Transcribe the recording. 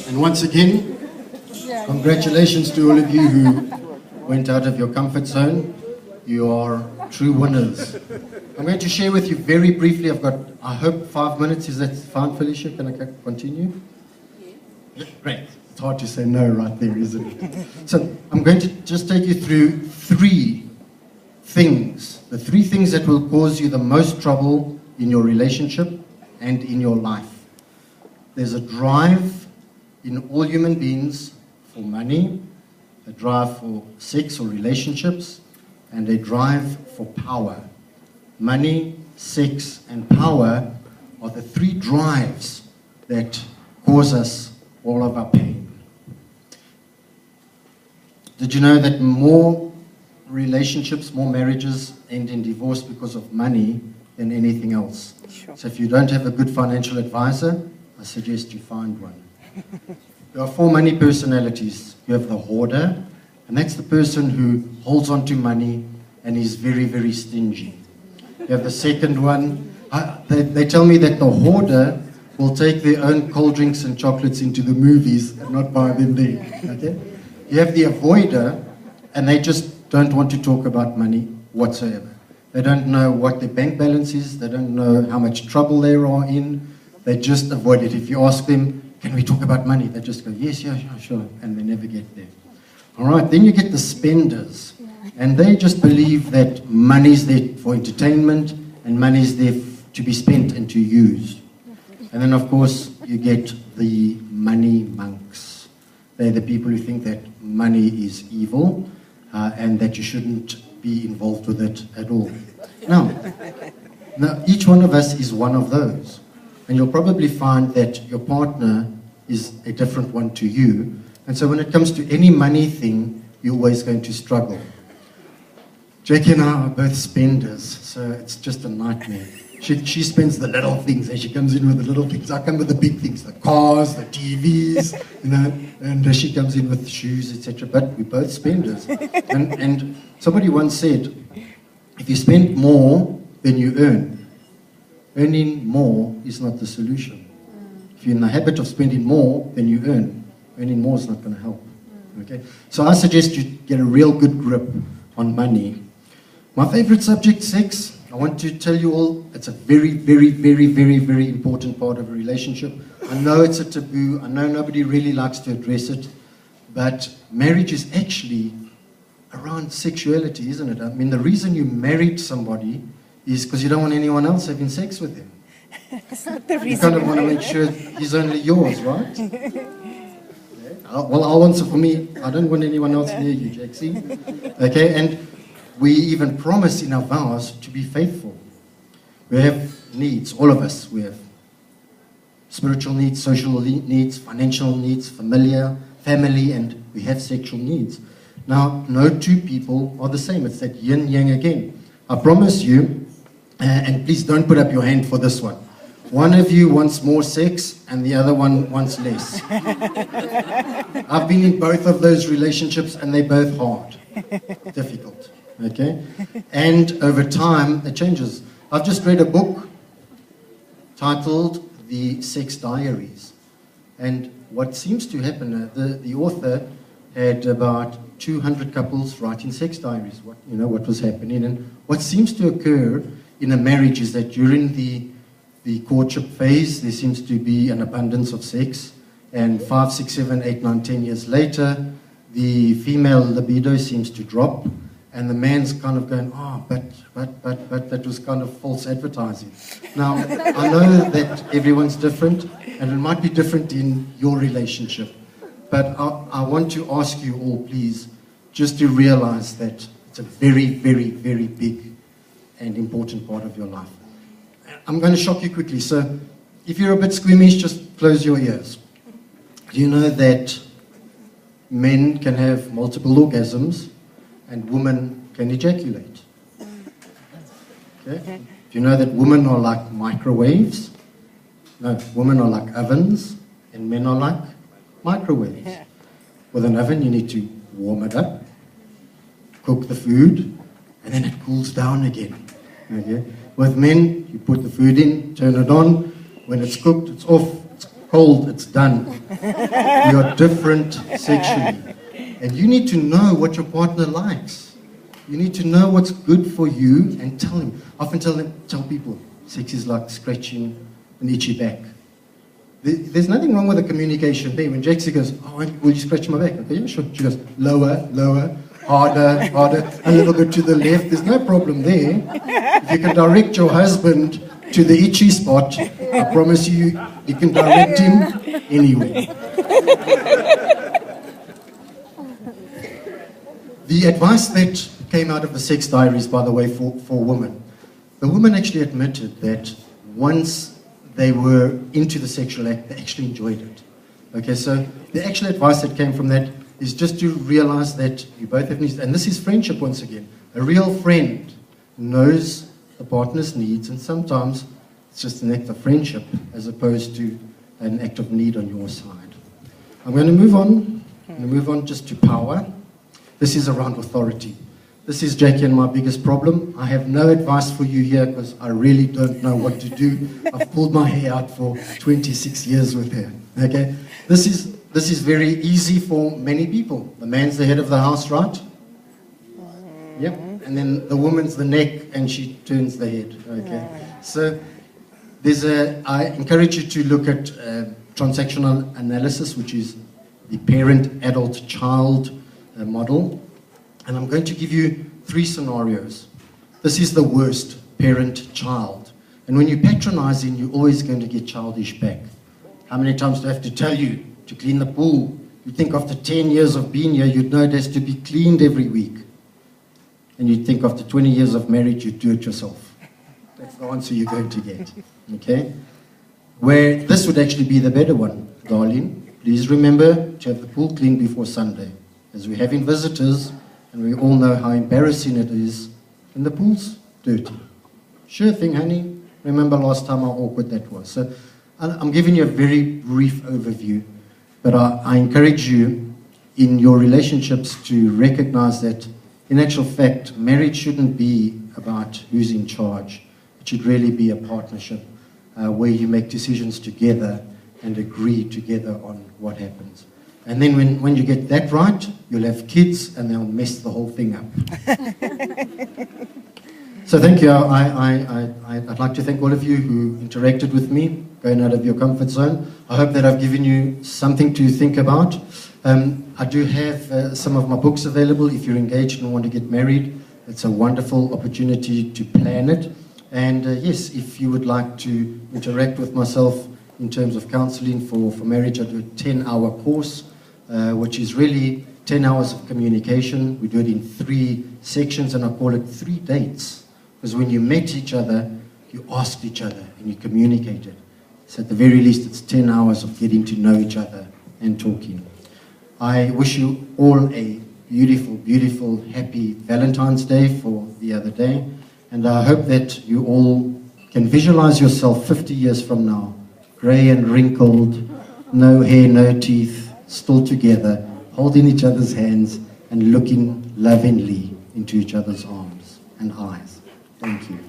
And once again, congratulations to all of you who went out of your comfort zone. You are true winners. I'm going to share with you very briefly. I've got, I hope, 5 minutes. Is that fine, Felicia? Can I continue? Yes. Great. It's hard to say no right there, isn't it? So I'm going to just take you through three things. The three things that will cause you the most trouble in your relationship and in your life. There's a drive in all human beings for money, a drive for sex or relationships, and a drive for power. Money, sex, and power are the three drives that cause us all of our pain. Did you know that more relationships, more marriages end in divorce because of money than anything else? Sure. So if you don't have a good financial advisor, I suggest you find one. There are four money personalities. You have the hoarder, and that's the person who holds on to money and is very, very stingy. You have the second one. They tell me that the hoarder will take their own cold drinks and chocolates into the movies and not buy them there. Okay? You have the avoider, and they just don't want to talk about money whatsoever. They don't know what their bank balance is. They don't know how much trouble they are in. They just avoid it. If you ask them, can we talk about money? They just go, yes, yeah, sure, and they never get there. All right, then you get the spenders. And they just believe that money's there for entertainment and money's there to be spent and to use. And then, of course, you get the money monks. They're the people who think that money is evil and that you shouldn't be involved with it at all. Now, each one of us is one of those. And you'll probably find that your partner is a different one to you. And so when it comes to any money thing, you're always going to struggle. Jackie and I are both spenders, so it's just a nightmare. She spends the little things, and she comes in with the little things. I come with the big things, the cars, the TVs, you know, and she comes in with shoes, etc. But we're both spenders. And somebody once said, if you spend more than you earn, earning more is not the solution. If you're in the habit of spending more than you earn, earning more is not going to help. Okay? So I suggest you get a real good grip on money. My favorite subject, sex. I want to tell you all, it's a very, very, very, very, very important part of a relationship. I know it's a taboo. I know nobody really likes to address it. But marriage is actually around sexuality, isn't it? I mean, the reason you married somebody is because you don't want anyone else having sex with him. That's not the reason. You kind of want to make sure he's only yours, right? Well, I'll answer for me. I don't want anyone else near you, Jaxie. Okay, and we even promise in our vows to be faithful. We have needs, all of us. We have spiritual needs, social needs, financial needs, family, and we have sexual needs. Now, no two people are the same. It's that yin-yang again. I promise you, and please don't put up your hand for this one. One of you wants more sex and the other one wants less. I've been in both of those relationships and they're both hard, difficult, okay? And over time, it changes. I've just read a book titled The Sex Diaries. And what seems to happen, the author had about 200 couples writing sex diaries, what was happening. And what seems to occur in a marriage is that during the courtship phase, there seems to be an abundance of sex, and 5, 6, 7, 8, 9, 10 years later, the female libido seems to drop, and the man's kind of going, but that was kind of false advertising. Now, I know that everyone's different, and it might be different in your relationship, but I want to ask you all, please, just to realize that it's a very, very, very big and important part of your life. I'm going to shock you quickly. So if you're a bit squeamish, just close your ears. Do you know that men can have multiple orgasms and women can ejaculate? Okay? Do you know that women are like microwaves? No, women are like ovens and men are like microwaves. With an oven, you need to warm it up, cook the food, and then it cools down again. Okay? With men, you put the food in, turn it on. When it's cooked, it's off. It's cold, it's done. We are different sexually. And you need to know what your partner likes. You need to know what's good for you and tell him. I often tell people, sex is like scratching an itchy back. There's nothing wrong with the communication there. When Jaxie goes, oh, will you scratch my back? Okay, yeah, sure. She goes, lower, lower, harder, harder, a little bit to the left. There's no problem there. If you can direct your husband to the itchy spot, I promise you can direct him anywhere. The advice that came out of the sex diaries, by the way, for women, the women actually admitted that once they were into the sexual act, they actually enjoyed it. Okay, so the actual advice that came from that is just to realize that you both have needs, and this is friendship once again. A real friend knows the partner's needs, and sometimes it's just an act of friendship as opposed to an act of need on your side. I'm going to move on. I'm going to move on just to power. This is around authority. This is Jackie and my biggest problem. I have no advice for you here because I really don't know what to do. I've pulled my hair out for 26 years with her. Okay? This is very easy for many people. The man's the head of the house, right? Yep. And then the woman's the neck and she turns the head. Okay? So I encourage you to look at transactional analysis, which is the parent-adult-child model. And I'm going to give you 3 scenarios. This is the worst, parent-child. And when you're patronizing, you're always going to get childish back. How many times do I have to tell you to clean the pool? You think after 10 years of being here, you'd know it has to be cleaned every week. And you'd think after 20 years of marriage, you'd do it yourself. That's the answer you're going to get. Okay? Where this would actually be the better one. Darling, please remember to have the pool cleaned before Sunday. As we're having visitors, and we all know how embarrassing it is when the pool's dirty. Sure thing, honey. Remember last time how awkward that was. So I'm giving you a very brief overview, but I encourage you in your relationships to recognize that in actual fact, marriage shouldn't be about who's in charge. It should really be a partnership where you make decisions together and agree together on what happens. And then when you get that right, you'll have kids and they'll mess the whole thing up. So thank you. I'd like to thank all of you who interacted with me, going out of your comfort zone. I hope that I've given you something to think about. I do have some of my books available. If you're engaged and want to get married, it's a wonderful opportunity to plan it. And yes, if you would like to interact with myself in terms of counseling for marriage, I do a 10-hour course, which is really 10 hours of communication. We do it in 3 sections, and I call it 3 dates. Because when you met each other, you asked each other and you communicated. So at the very least, it's 10 hours of getting to know each other and talking. I wish you all a beautiful, beautiful, happy Valentine's Day for the other day. And I hope that you all can visualize yourself 50 years from now, grey and wrinkled, no hair, no teeth, still together, holding each other's hands and looking lovingly into each other's arms and eyes. Thank you.